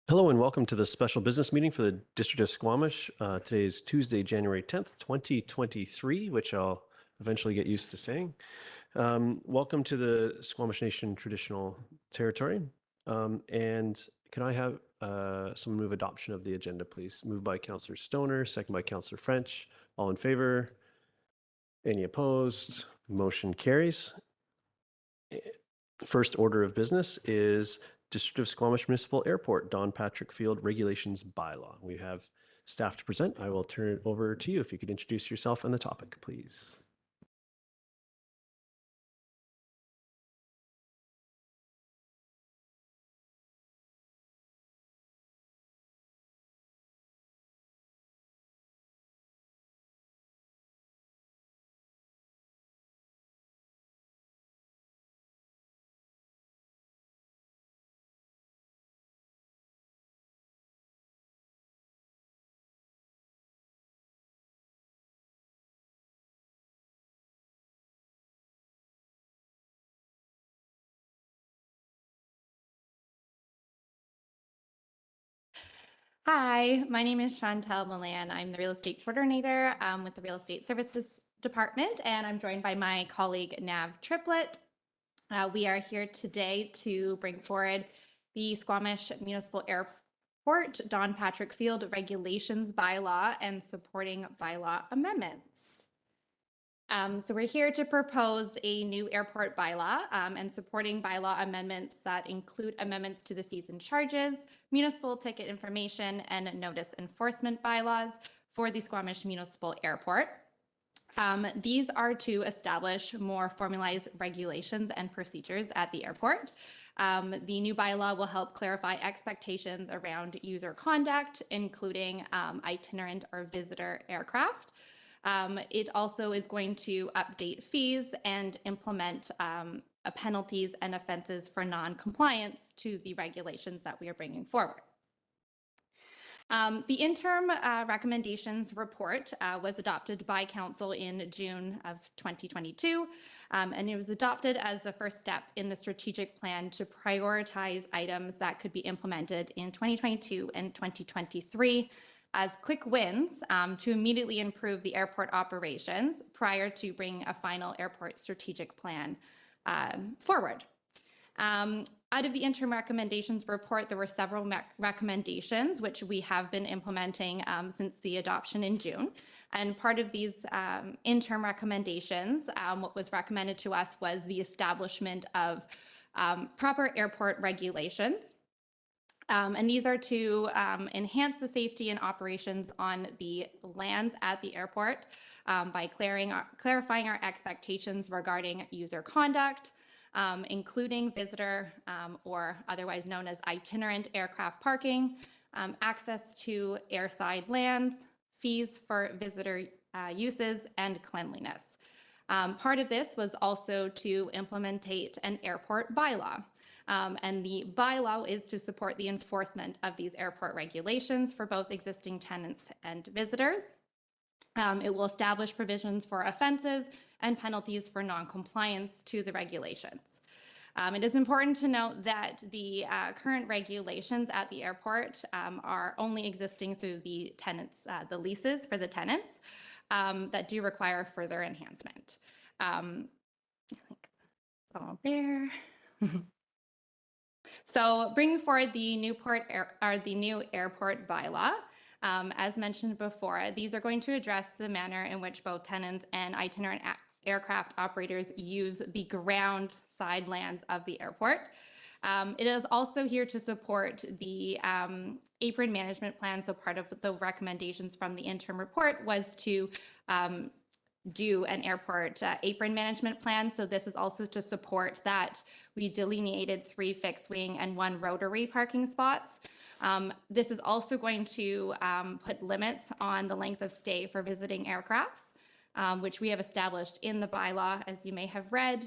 Hello and welcome to the special business meeting for the District of Squamish. Today is Tuesday, January 10th, 2023, which I'll eventually get used to saying. Welcome to the Squamish Nation traditional territory. And can I have someone move adoption of the agenda, please? Moved by Councillor Stoner, second by Councillor French. All in favor? Any opposed? Motion carries. First order of business is District of Squamish Municipal Airport, Don Patrick Field Regulations Bylaw. We have staff to present. I will turn it over to you. If you could introduce yourself and the topic, please. Hi, my name is Chantel Milan. I'm the real estate coordinator with the Real Estate Services Department, and I'm joined by my colleague Nav Triplett. We are here today to bring forward the Squamish Municipal Airport Don Patrick Field Regulations Bylaw and supporting bylaw amendments. So we're here to propose a new airport bylaw and supporting bylaw amendments that include amendments to the fees and charges, municipal ticket information, and notice enforcement bylaws for the Squamish Municipal Airport. These are to establish more formalized regulations and procedures at the airport. The new bylaw will help clarify expectations around user conduct, including itinerant or visitor aircraft. It also is going to update fees and implement penalties and offenses for non-compliance to the regulations that we are bringing forward. The interim recommendations report was adopted by Council in June of 2022, and it was adopted as the first step in the strategic plan to prioritize items that could be implemented in 2022 and 2023 as quick wins to immediately improve the airport operations prior to bringing a final airport strategic plan forward. Out of the interim recommendations report, there were several recommendations which we have been implementing since the adoption in June. And part of these interim recommendations, what was recommended to us was the establishment of proper airport regulations. And these are to enhance the safety and operations on the lands at the airport by clarifying our expectations regarding user conduct, including visitor or otherwise known as itinerant aircraft parking, access to airside lands, fees for visitor uses, and cleanliness. Part of this was also to implement an airport bylaw. And the bylaw is to support the enforcement of these airport regulations for both existing tenants and visitors. It will establish provisions for offenses and penalties for non-compliance to the regulations. It is important to note that the current regulations at the airport are only existing through the tenants, the leases for the tenants that do require further enhancement. I think it's all there. So bringing forward the new airport bylaw. As mentioned before, these are going to address the manner in which both tenants and itinerant aircraft operators use the ground side lands of the airport. It is also here to support the apron management plan. So part of the recommendations from the interim report was to do an airport apron management plan. So this is also to support that. We delineated 3 fixed wing and 1 rotary parking spots. This is also going to put limits on the length of stay for visiting aircrafts, which we have established in the bylaw, as you may have read,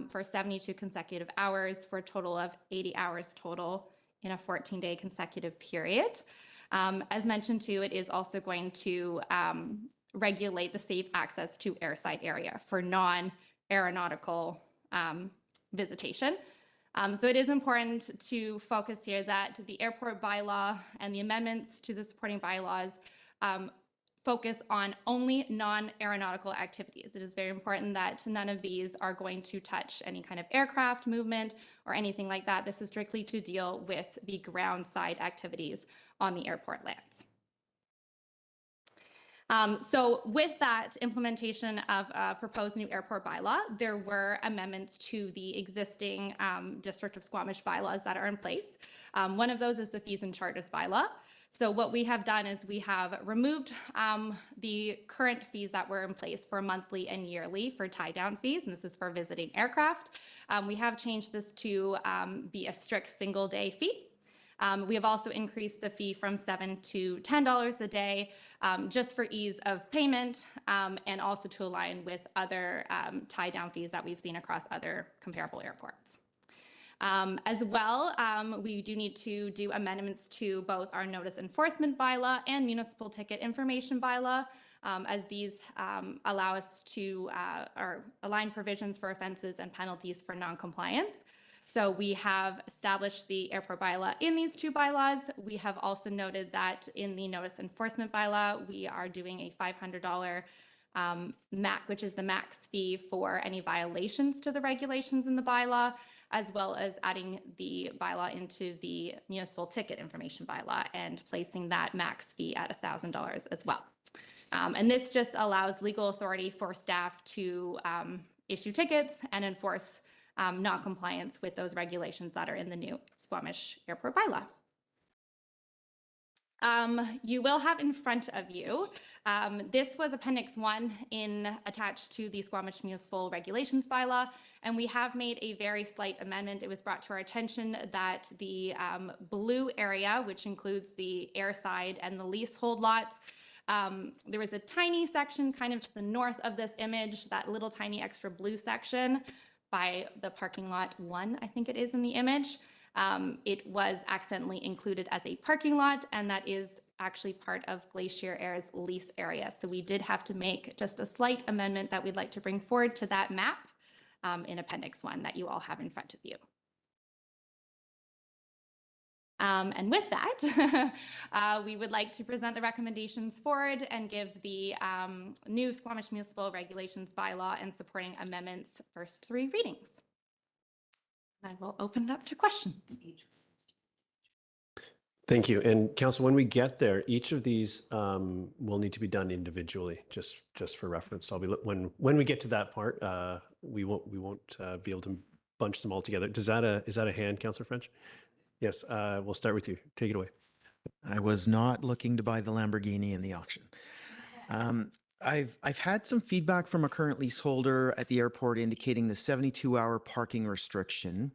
for 72 consecutive hours for a total of 80 hours total in a 14-day consecutive period. As mentioned too, it is also going to regulate the safe access to airside area for non-aeronautical visitation. So it is important to focus here that the airport bylaw and the amendments to the supporting bylaws focus on only non-aeronautical activities. It is very important that none of these are going to touch any kind of aircraft movement or anything like that. This is strictly to deal with the ground side activities on the airport lands. So with that implementation of a proposed new airport bylaw, there were amendments to the existing District of Squamish bylaws that are in place. One of those is the fees and charges bylaw. So what we have done is we have removed the current fees that were in place for monthly and yearly for tie-down fees, and this is for visiting aircraft. We have changed this to be a strict single-day fee. We have also increased the fee from $7 to $10 a day, just for ease of payment, and also to align with other tie-down fees that we've seen across other comparable airports. As well, we do need to do amendments to both our notice enforcement bylaw and municipal ticket information bylaw, as these allow us to or align provisions for offenses and penalties for non-compliance. So we have established the airport bylaw in these two bylaws. We have also noted that in the notice enforcement bylaw, we are doing a $500 which is the max fee for any violations to the regulations in the bylaw, as well as adding the bylaw into the municipal ticket information bylaw and placing that max fee at $1,000 as well. And this just allows legal authority for staff to issue tickets and enforce non-compliance with those regulations that are in the new Squamish Airport bylaw. You will have in front of you, this was Appendix 1 attached to the Squamish Municipal Regulations bylaw, and we have made a very slight amendment. It was brought to our attention that the blue area, which includes the airside and the leasehold lots, there was a tiny section kind of to the north of this image, that little tiny extra blue section by the parking lot 1, I think it is in the image. It was accidentally included as a parking lot, and that is actually part of Glacier Air's lease area. So we did have to make just a slight amendment that we'd like to bring forward to that map in Appendix 1 that you all have in front of you. And with that, we would like to present the recommendations forward and give the new Squamish Municipal Regulations bylaw and supporting amendments first 3 readings. I will open it up to questions. Thank you. And Council, when we get there, each of these will need to be done individually, just for reference. I'll be when we get to that part, we won't be able to bunch them all together. Is that a hand, Councillor French? Yes. We'll start with you. Take it away. I was not looking to buy the Lamborghini in the auction. I've had some feedback from a current leaseholder at the airport indicating the 72-hour parking restriction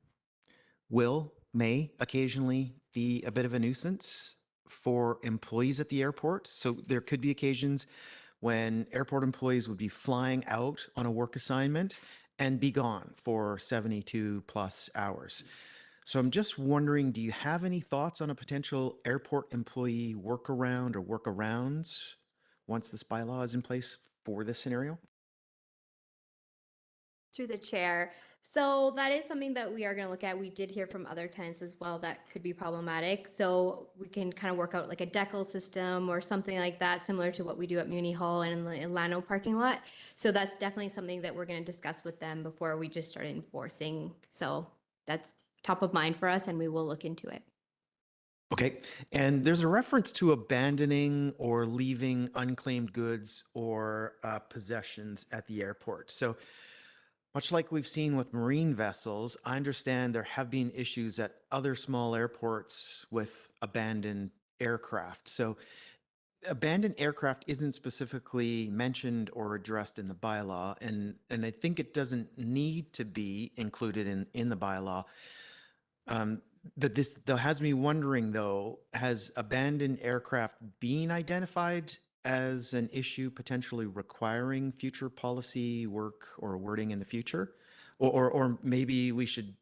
may occasionally be a bit of a nuisance for employees at the airport. So there could be occasions when airport employees would be flying out on a work assignment and be gone for 72 plus hours. So I'm just wondering, do you have any thoughts on a potential airport employee workaround or workarounds once this bylaw is in place for this scenario? Through the chair. So that is something that we are going to look at. We did hear from other tenants as well that could be problematic. So we can kind of work out like a decal system or something like that, similar to what we do at Muni Hall and in the Ilano parking lot. So that's definitely something that we're going to discuss with them before we just start enforcing. So that's top of mind for us, and we will look into it. Okay. And there's a reference to abandoning or leaving unclaimed goods or possessions at the airport. So much like we've seen with marine vessels, I understand there have been issues at other small airports with abandoned aircraft. So abandoned aircraft isn't specifically mentioned or addressed in the bylaw, and I think it doesn't need to be included in the bylaw. That has me wondering, though, has abandoned aircraft been identified as an issue potentially requiring future policy work or wording in the future? Or maybe we should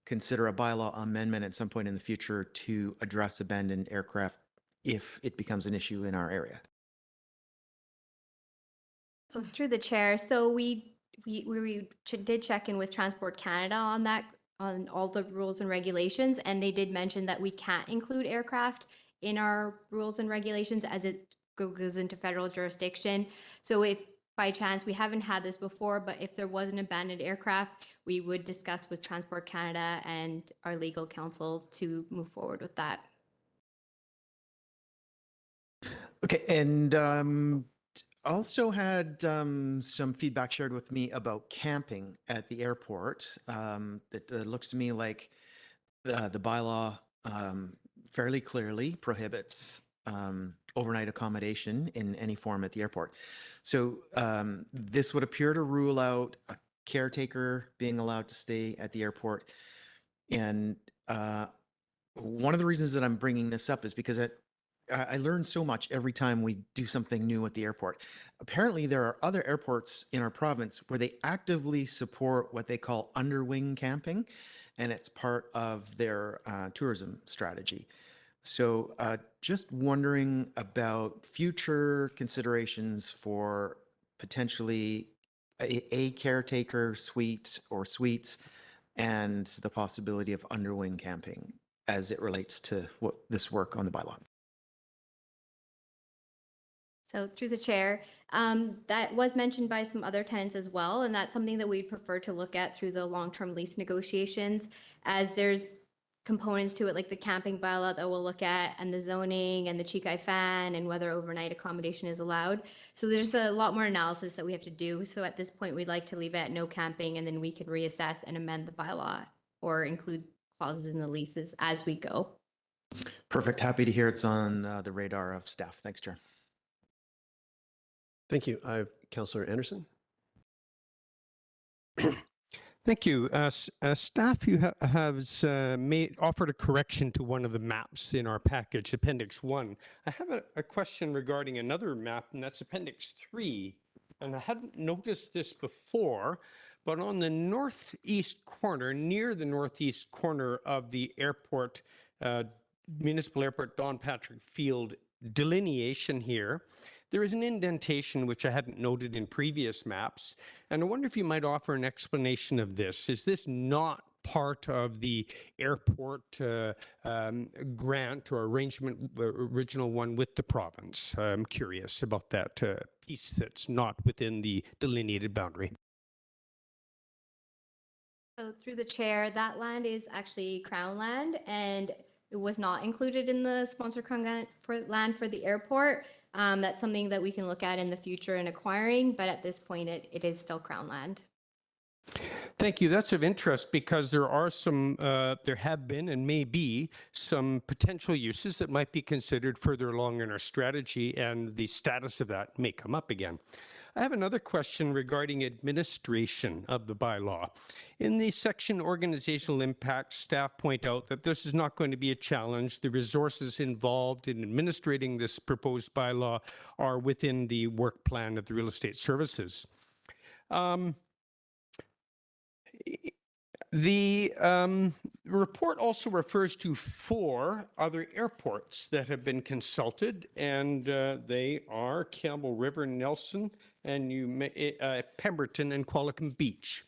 consider a bylaw amendment at some point in the future to address abandoned aircraft if it becomes an issue in our area. Through the chair. So we did check in with Transport Canada on that on all the rules and regulations, and they did mention that we can't include aircraft in our rules and regulations as it goes into federal jurisdiction. So if by chance, we haven't had this before, but if there was an abandoned aircraft, we would discuss with Transport Canada and our legal counsel to move forward with that. Okay, and also had some feedback shared with me about camping at the airport. It looks to me like the bylaw fairly clearly prohibits overnight accommodation in any form at the airport. So this would appear to rule out a caretaker being allowed to stay at the airport. And one of the reasons that I'm bringing this up is because I learn so much every time we do something new at the airport. Apparently, there are other airports in our province where they actively support what they call underwing camping, and it's part of their tourism strategy. So just wondering about future considerations for potentially a caretaker suite or suites and the possibility of underwing camping as it relates to what this work on the bylaw. So through the chair, that was mentioned by some other tenants as well, and that's something that we'd prefer to look at through the long-term lease negotiations, as there's components to it like the camping bylaw that we'll look at, and the zoning and the Chikai fan and whether overnight accommodation is allowed. So there's a lot more analysis that we have to do. So at this point, we'd like to leave it at no camping, and then we can reassess and amend the bylaw or include clauses in the leases as we go. Perfect. Happy to hear it's on the radar of staff. Thanks, Chair. Thank you. I have Councillor Anderson. Thank you. Staff, you has offered a correction to one of the maps in our package, Appendix 1. I have a question regarding another map, and that's Appendix 3. And I hadn't noticed this before, but on the northeast corner, near the northeast corner of the airport, Municipal Airport Don Patrick Field delineation here, there is an indentation which I hadn't noted in previous maps, and I wonder if you might offer an explanation of this. Is this not part of the airport grant or arrangement, original one with the province? I'm curious about that piece that's not within the delineated boundary. So through the chair, that land is actually Crown land, and it was not included in the sponsor grant for land for the airport. That's something that we can look at in the future in acquiring, but at this point, it is still Crown land. Thank you. That's of interest because there are some, there have been and may be some potential uses that might be considered further along in our strategy, and the status of that may come up again. I have another question regarding administration of the bylaw. In the section organizational impact, staff point out that this is not going to be a challenge. The resources involved in administrating this proposed bylaw are within the work plan of the real estate services. The report also refers to 4 other airports that have been consulted, and they are Campbell River, Nelson, and Pemberton and Qualicum Beach.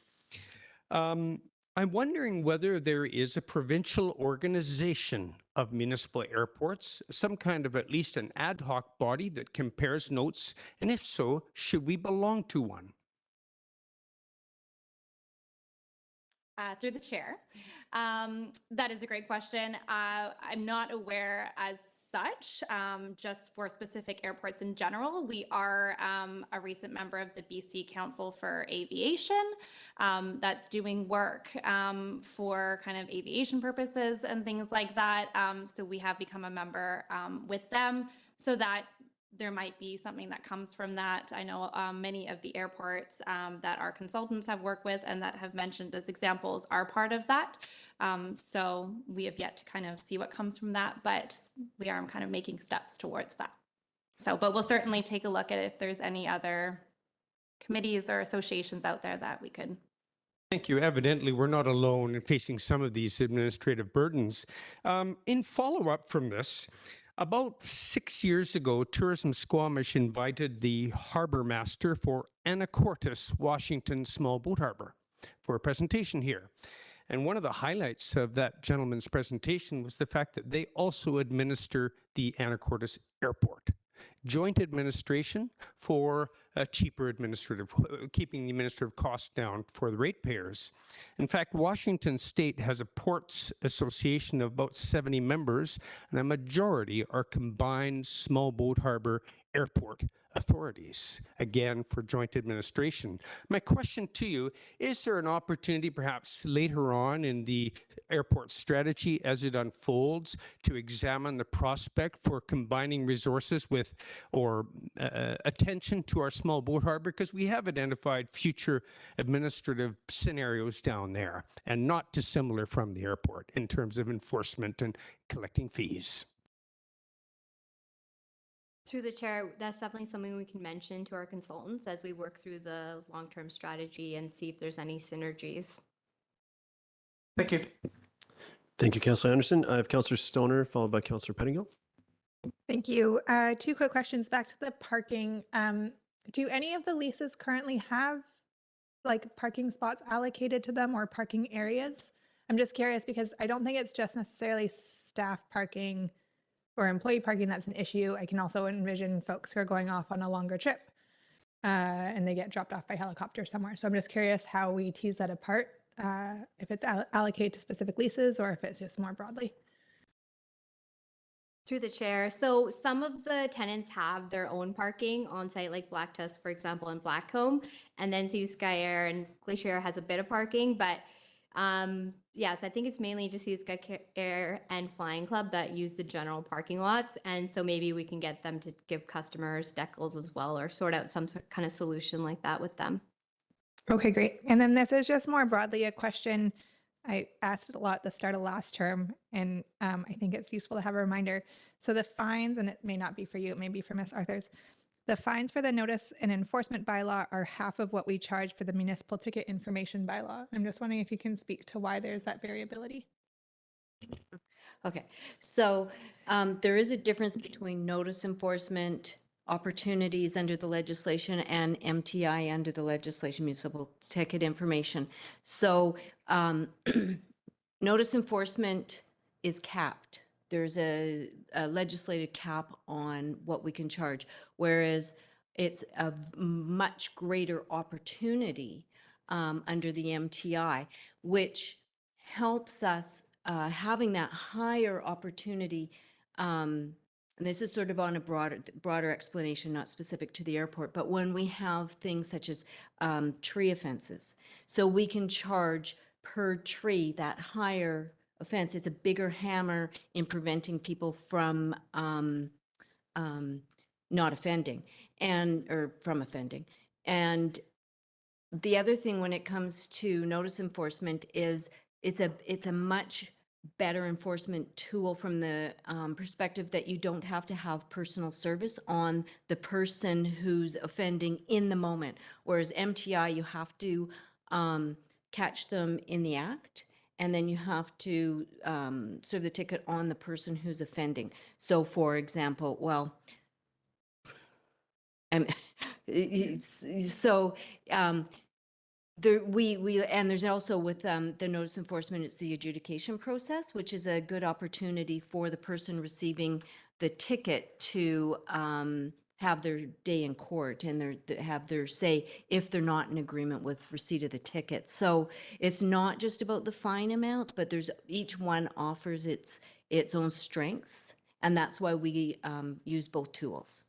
I'm wondering whether there is a provincial organization of municipal airports, some kind of at least an ad hoc body that compares notes, and if so, should we belong to one? Through the chair. That is a great question. I'm not aware as such, just for specific airports in general. We are a recent member of the BC Council for Aviation that's doing work for kind of aviation purposes and things like that. So we have become a member with them so that there might be something that comes from that. I know many of the airports that our consultants have worked with and that have mentioned as examples are part of that. So we have yet to kind of see what comes from that, but we are kind of making steps towards that. So, but we'll certainly take a look at if there's any other committees or associations out there that we could. Thank you. Evidently, we're not alone in facing some of these administrative burdens. In follow-up from this, about 6 years ago, Tourism Squamish invited the harbor master for Anacortes, Washington Small Boat Harbor, for a presentation here. And one of the highlights of that gentleman's presentation was the fact that they also administer the Anacortes Airport. Joint administration for a cheaper administrative, keeping the administrative costs down for the ratepayers. In fact, Washington State has a ports association of about 70 members, and a majority are combined small boat harbor airport authorities, again, for joint administration. My question to you, is there an opportunity perhaps later on in the airport strategy as it unfolds to examine the prospect for combining resources with or attention to our small boat harbor? Because we have identified future administrative scenarios down there and not dissimilar from the airport in terms of enforcement and collecting fees. Through the chair, that's definitely something we can mention to our consultants as we work through the long-term strategy and see if there's any synergies. Thank you. Thank you, Councillor Anderson. I have Councillor Stoner, followed by Councillor Pettingill. Thank you. Two quick questions back to the parking. Do any of the leases currently have like parking spots allocated to them or parking areas? I'm just curious because I don't think it's just necessarily staff parking or employee parking that's an issue. I can also envision folks who are going off on a longer trip and they get dropped off by helicopter somewhere. So I'm just curious how we tease that apart, if it's allocated to specific leases or if it's just more broadly. Through the chair. So some of the tenants have their own parking on site, like Black Tusk, for example, and Blackcomb. And then Sea Sky Air and Glacier has a bit of parking, but yes, I think it's mainly just Sea Sky Air and Flying Club that use the general parking lots. And so maybe we can get them to give customers decals as well, or sort out some kind of solution like that with them. Okay, great. And then this is just more broadly a question I asked it a lot at the start of last term, and I think it's useful to have a reminder. So the fines, and it may not be for you, it may be for Ms. Arthurs, the fines for the notice and enforcement bylaw are half of what we charge for the municipal ticket information bylaw. I'm just wondering if you can speak to why there's that variability. Okay, so there is a difference between notice enforcement opportunities under the legislation and MTI under the legislation, municipal ticket information. So notice enforcement is capped. There's a legislated cap on what we can charge, whereas it's a much greater opportunity under the MTI, which helps us having that higher opportunity. And this is sort of on a broader explanation, not specific to the airport, but when we have things such as tree offenses, so we can charge per tree that higher offense. It's a bigger hammer in preventing people from not offending or from offending. And the other thing when it comes to notice enforcement is it's a much better enforcement tool from the perspective that you don't have to have personal service on the person who's offending in the moment. Whereas MTI, you have to catch them in the act, and then you have to serve the ticket on the person who's offending. So for example, well, and there's also with the notice enforcement, it's the adjudication process, which is a good opportunity for the person receiving the ticket to have their day in court and have their say if they're not in agreement with receipt of the ticket. So it's not just about the fine amounts, but each one offers its own strengths, and that's why we use both tools.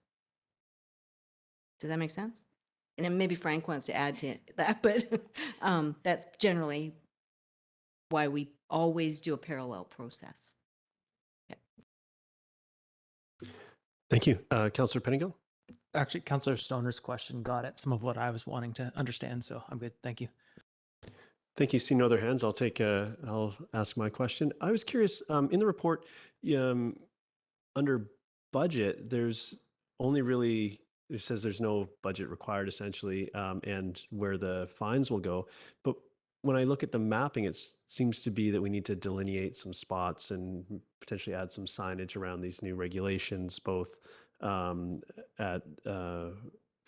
Does that make sense? And then maybe Frank wants to add to that, but that's generally why we always do a parallel process. Yeah. Thank you. Councillor Pettingill? Actually, Councillor Stoner's question got at some of what I was wanting to understand, so I'm good. Thank you. Thank you. See no other hands. I'll ask my question. I was curious, in the report, under budget, there's only really, it says there's no budget required essentially, and where the fines will go. But when I look at the mapping, it seems to be that we need to delineate some spots and potentially add some signage around these new regulations, both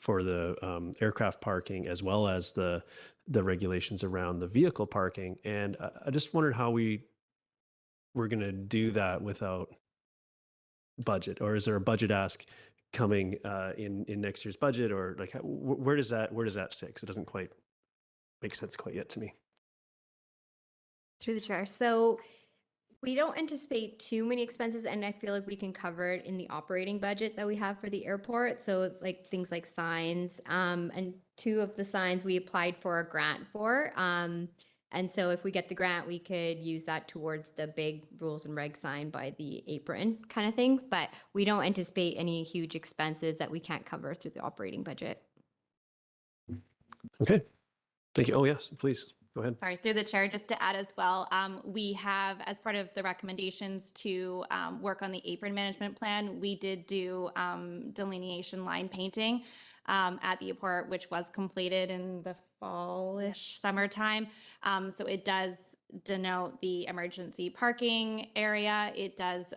for the aircraft parking, as well as the regulations around the vehicle parking. And I just wondered how we're going to do that without budget, or is there a budget ask coming in next year's budget, or like where does that sit? 'Cause it doesn't quite make sense quite yet to me. Through the chair. So we don't anticipate too many expenses, and I feel like we can cover it in the operating budget that we have for the airport. So like things like signs, and 2 of the signs we applied for a grant for. And so if we get the grant, we could use that towards the big rules and regs sign by the apron kind of things. But we don't anticipate any huge expenses that we can't cover through the operating budget. Okay. Thank you. Oh, yes, please go ahead. Sorry, through the chair, just to add as well, we have, as part of the recommendations to work on the apron management plan, we did do delineation line painting at the airport, which was completed in the fallish summertime. So it does denote the emergency parking area. It does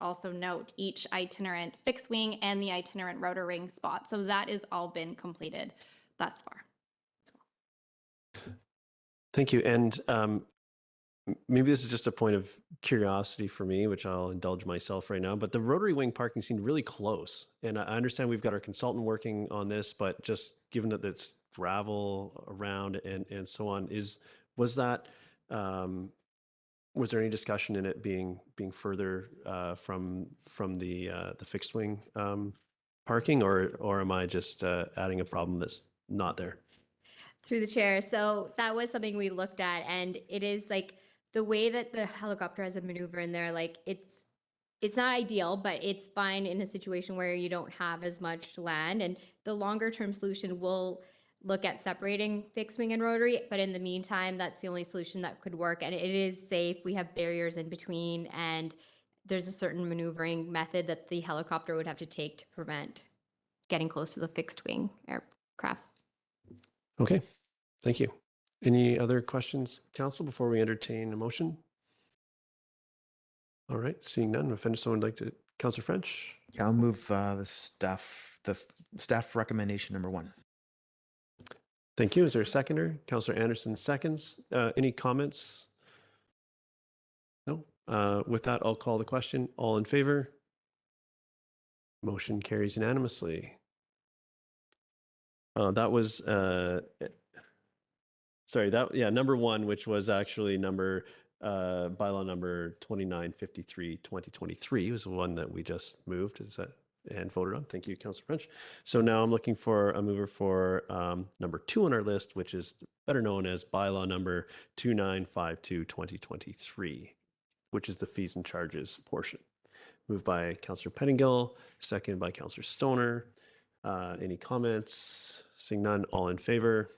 also note each itinerant fixed wing and the itinerant rotor ring spot. So that is all been completed thus far. Thank you. And maybe this is just a point of curiosity for me, which I'll indulge myself right now, but the rotary wing parking seemed really close. And I understand we've got our consultant working on this, but just given that it's gravel around and so on, was there any discussion in it being further from the fixed wing parking, or am I just adding a problem that's not there? Through the chair. So that was something we looked at, and it is like the way that the helicopter has a maneuver in there, like it's not ideal, but it's fine in a situation where you don't have as much land. And the longer term solution will look at separating fixed wing and rotary, but in the meantime, that's the only solution that could work. And it is safe. We have barriers in between, and there's a certain maneuvering method that the helicopter would have to take to prevent getting close to the fixed wing aircraft. Okay, thank you. Any other questions, council, before we entertain a motion? All right, seeing none, if someone would like to, Councillor French? Yeah, I'll move the staff recommendation number 1. Thank you. Is there a seconder? Councillor Anderson seconds. Any comments? No. With that, I'll call the question. All in favor? Motion carries unanimously. That was sorry, number 1, which was actually bylaw number 2953 2023 was the one that we just moved and voted on. Thank you, Councillor French. So now I'm looking for a mover for number 2 on our list, which is better known as bylaw number 2952 2023, which is the fees and charges portion. Moved by Councillor Pettingill, second by Councillor Stoner. Any comments? Seeing none, all in favor?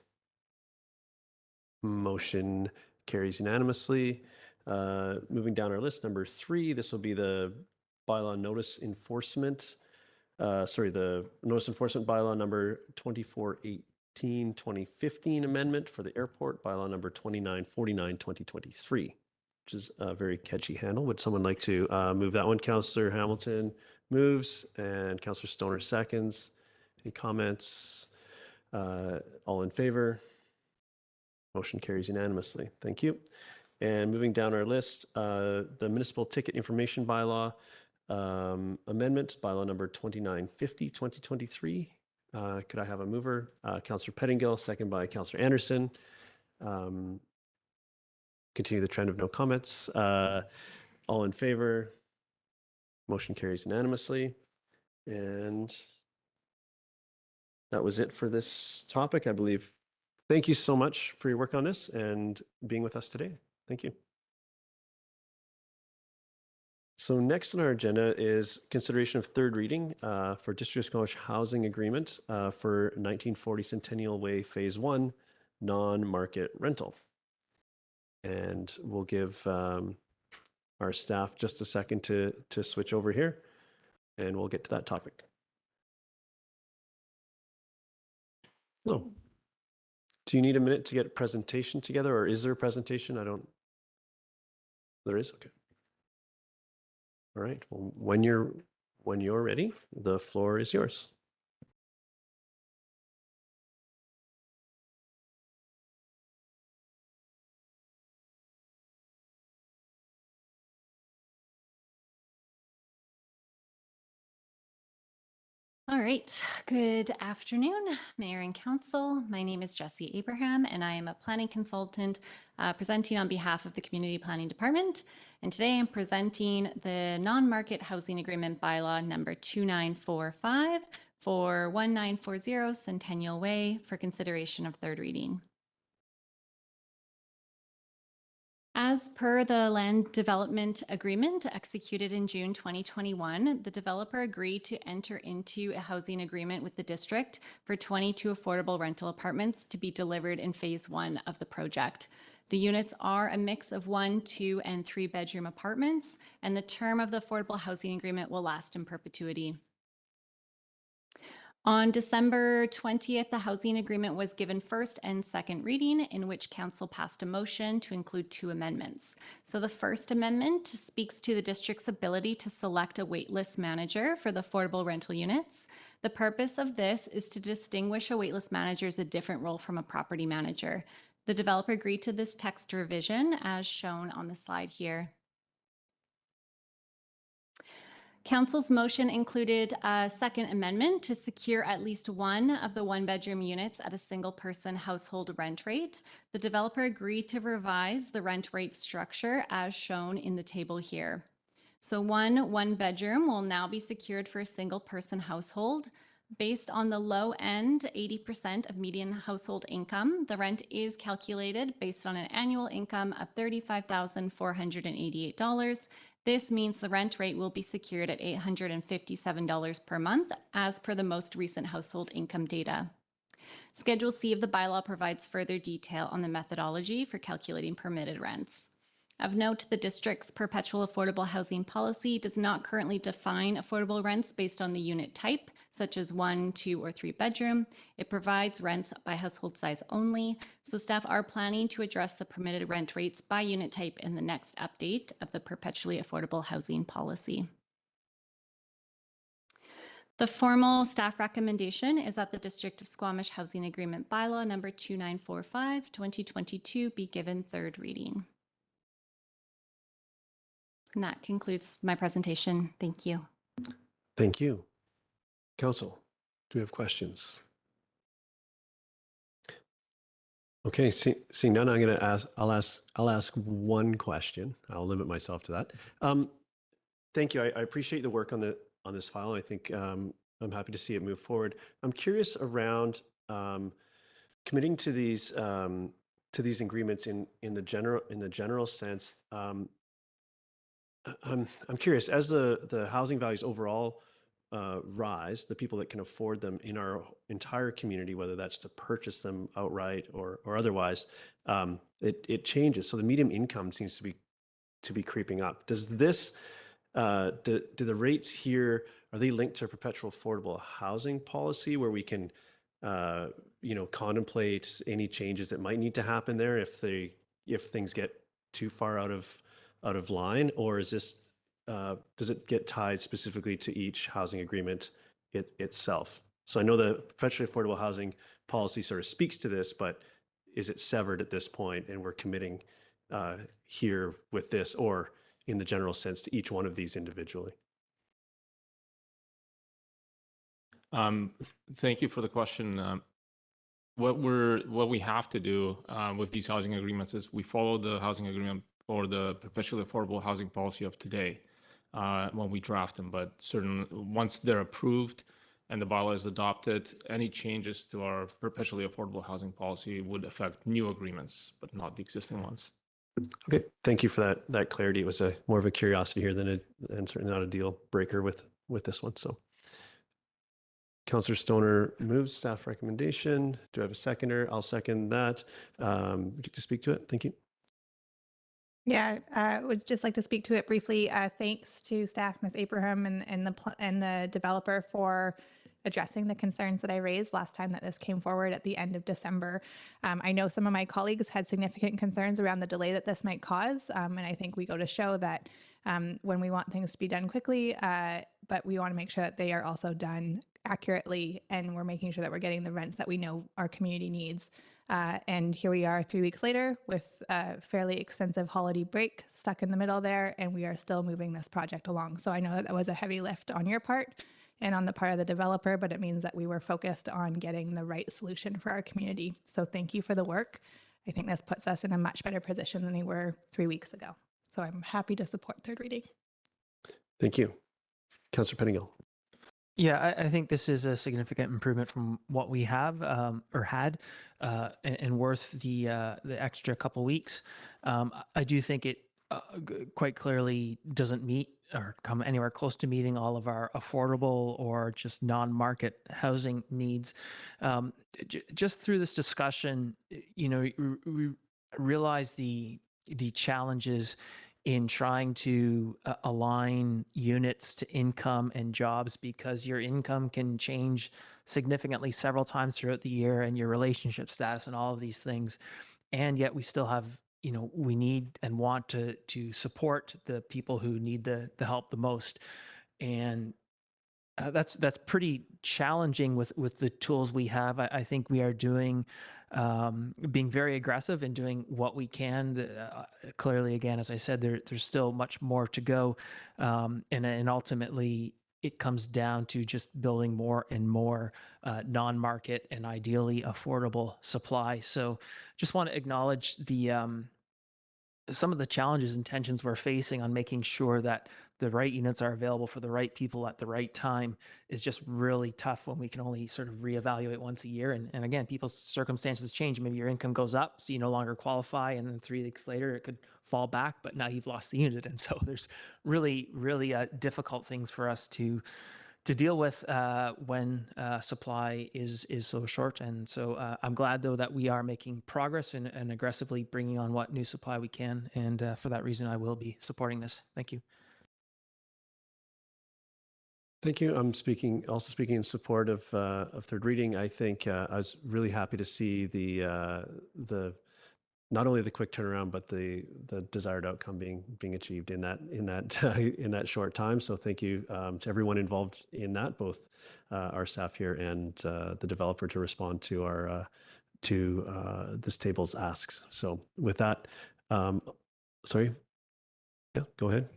Motion carries unanimously. Moving down our list, number 3, this will be the bylaw notice enforcement. The notice enforcement bylaw number 2418-2015 amendment for the airport, bylaw number 2949-2023, which is a very catchy handle. Would someone like to move that one? Councillor Hamilton moves and Councillor Stoner seconds. Any comments? All in favor? Motion carries unanimously. Thank you. And moving down our list, the municipal ticket information bylaw amendment, bylaw number 2950-2023. Could I have a mover? Councillor Pettingill, second by Councillor Anderson. Continue the trend of no comments. All in favor? Motion carries unanimously. And that was it for this topic, I believe. Thank you so much for your work on this and being with us today. Thank you. So next on our agenda is consideration of third reading for District of Squamish Housing Agreement for 1940 Centennial Way Phase 1 non-market rental. And we'll give our staff just a second to switch over here and we'll get to that topic. Oh. Do you need a minute to get a presentation together, or is there a presentation? There is? Okay. All right. Well, when you're ready, the floor is yours. All right. Good afternoon, Mayor and Council. My name is Jessie Abraham, and I am a planning consultant presenting on behalf of the Community Planning Department. And today I'm presenting the non-market housing agreement bylaw number 2945 for 1940 Centennial Way for consideration of third reading. As per the land development agreement executed in June 2021, the developer agreed to enter into a housing agreement with the district for 22 affordable rental apartments to be delivered in phase 1 of the project. The units are a mix of 1, 2, and 3 bedroom apartments, and the term of the affordable housing agreement will last in perpetuity. On December 20th, the housing agreement was given first and second reading, in which council passed a motion to include 2 amendments. So the first amendment speaks to the district's ability to select a waitlist manager for the affordable rental units. The purpose of this is to distinguish a waitlist manager as a different role from a property manager. The developer agreed to this text revision as shown on the slide here. Council's motion included a second amendment to secure at least one of the 1-bedroom units at a single-person household rent rate. The developer agreed to revise the rent rate structure as shown in the table here. So one bedroom will now be secured for a single-person household. Based on the low end, 80% of median household income, the rent is calculated based on an annual income of $35,488. This means the rent rate will be secured at $857 per month, as per the most recent household income data. Schedule C of the bylaw provides further detail on the methodology for calculating permitted rents. Of note, the district's perpetual affordable housing policy does not currently define affordable rents based on the unit type, such as 1, 2, or 3 bedroom. It provides rents by household size only, so staff are planning to address the permitted rent rates by unit type in the next update of the perpetually affordable housing policy. The formal staff recommendation is that the District of Squamish Housing Agreement Bylaw number 2945, 2022 be given third reading. And that concludes my presentation. Thank you. Thank you. Council, do we have questions? Okay, seeing none, I'll ask one question. I'll limit myself to that. Thank you. I appreciate the work on this file. I think I'm happy to see it move forward. I'm curious around committing to these agreements in the general sense. I'm curious, as the housing values overall rise, the people that can afford them in our entire community, whether that's to purchase them outright or otherwise, it changes. So the median income seems to be creeping up. Does this do the rates here, are they linked to a perpetual affordable housing policy where we can contemplate any changes that might need to happen there if things get too far out of line, or is this does it get tied specifically to each housing agreement itself? So I know the perpetually affordable housing policy sort of speaks to this, but is it severed at this point and we're committing here with this, or in the general sense to each one of these individually? Thank you for the question. What we have to do with these housing agreements is we follow the housing agreement or the perpetually affordable housing policy of today when we draft them. But once they're approved and the bylaw is adopted, any changes to our perpetually affordable housing policy would affect new agreements, but not the existing ones. Okay, thank you for that clarity. It was more of a curiosity here and certainly not a deal breaker with this one. So Councillor Stoner moves staff recommendation. Do I have a seconder? I'll second that. Would you like to speak to it? Thank you. Yeah, I would just like to speak to it briefly. Thanks to staff, Ms. Abraham, and the developer for addressing the concerns that I raised last time that this came forward at the end of December. I know some of my colleagues had significant concerns around the delay that this might cause, and I think we go to show that when we want things to be done quickly, but we want to make sure that they are also done accurately, and we're making sure that we're getting the rents that we know our community needs. And here we are 3 weeks later with a fairly extensive holiday break stuck in the middle there, and we are still moving this project along. So I know that was a heavy lift on your part, and on the part of the developer, but it means that we were focused on getting the right solution for our community. So thank you for the work. I think this puts us in a much better position than we were 3 weeks ago. So I'm happy to support third reading. Thank you. Councillor Pettingill. Yeah, I think this is a significant improvement from what we have or had, and worth the extra couple weeks. I do think it quite clearly doesn't meet or come anywhere close to meeting all of our affordable or just non-market housing needs. Just through this discussion, we realize the challenges in trying to align units to income and jobs, because your income can change significantly several times throughout the year, and your relationship status and all of these things. And yet we still have, we need and want to support the people who need the help the most. And that's pretty challenging with the tools we have. I think we are doing, being very aggressive and doing what we can. Clearly, again, as I said, there's still much more to go, and ultimately it comes down to just building more and more non-market and ideally affordable supply. So, just want to acknowledge some of the challenges and tensions we're facing on making sure that the right units are available for the right people at the right time is just really tough when we can only sort of reevaluate once a year. And again, people's circumstances change. Maybe your income goes up, so you no longer qualify, and then 3 weeks later it could fall back, but now you've lost the unit. And so there's really, really difficult things for us to deal with when supply is so short. And so I'm glad, though, that we are making progress and aggressively bringing on what new supply we can. And for that reason, I will be supporting this. Thank you. Thank you. I'm also speaking in support of third reading. I think I was really happy to see the not only the quick turnaround, but the desired outcome being achieved in that short time. So thank you to everyone involved in that, both our staff here and the developer, to respond to our this table's asks. So with that, sorry, yeah, go ahead.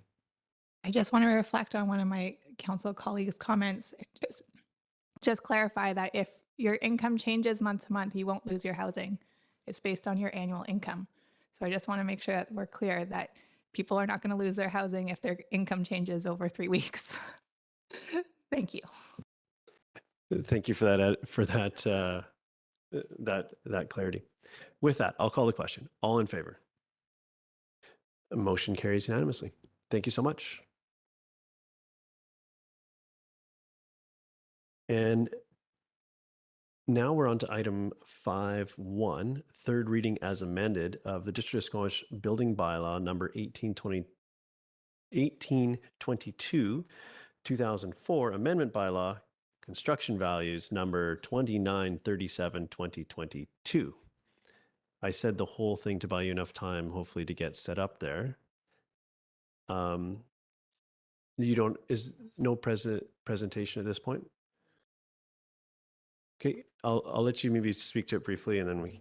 I just want to reflect on one of my council colleagues' comments. Just clarify that if your income changes month to month, you won't lose your housing. It's based on your annual income. So I just want to make sure that we're clear that people are not going to lose their housing if their income changes over 3 weeks. Thank you. Thank you for that clarity. With that, I'll call the question. All in favor? Motion carries unanimously. Thank you so much. And now we're on to item 5.1, third reading as amended of the District of Squamish Building Bylaw number 1822, 2004, Amendment Bylaw, Construction Values number 2937, 2022. I said the whole thing to buy you enough time, hopefully, to get set up there. Is no presentation at this point? Okay, I'll let you maybe speak to it briefly, and then we.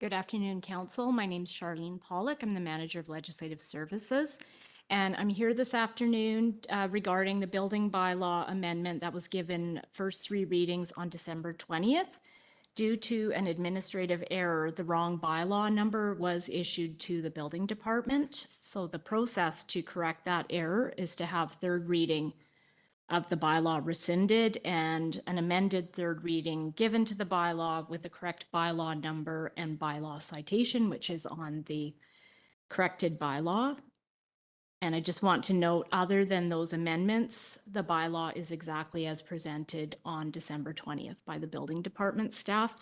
Good afternoon, Council. My name is Charlene Pollock. I'm the Manager of Legislative Services, and I'm here this afternoon regarding the building bylaw amendment that was given first 3 readings on December 20th. Due to an administrative error, the wrong bylaw number was issued to the building department. So the process to correct that error is to have third reading of the bylaw rescinded and an amended third reading given to the bylaw with the correct bylaw number and bylaw citation, which is on the corrected bylaw. And I just want to note, other than those amendments, the bylaw is exactly as presented on December 20th by the building department staff.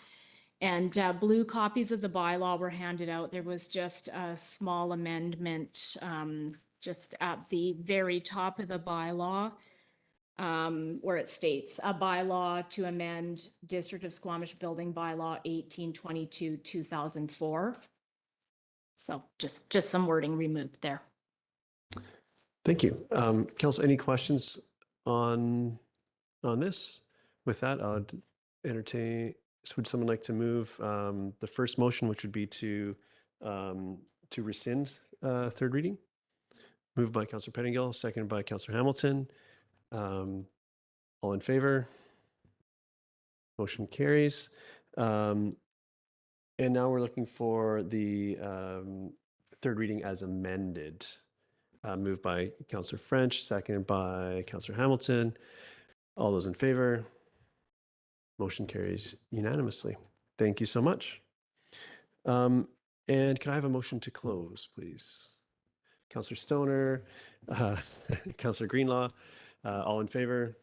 And blue copies of the bylaw were handed out. There was just a small amendment just at the very top of the bylaw, where it states a bylaw to amend District of Squamish Building Bylaw 1822, 2004. So just some wording removed there. Thank you. Council, any questions on this? With that, I'll entertain, would someone like to move the first motion, which would be to rescind third reading? Moved by Councillor Pettingill, seconded by Councillor Hamilton. All in favor? Motion carries. And now we're looking for the third reading as amended. Moved by Councillor French, seconded by Councillor Hamilton. All those in favor? Motion carries unanimously. Thank you so much. And can I have a motion to close, please? Councillor Stoner, Councillor Greenlaw, all in favor?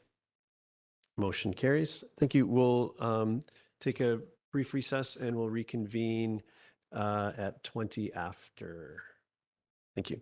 Motion carries. Thank you. We'll take a brief recess and we'll reconvene at 20 after. Thank you.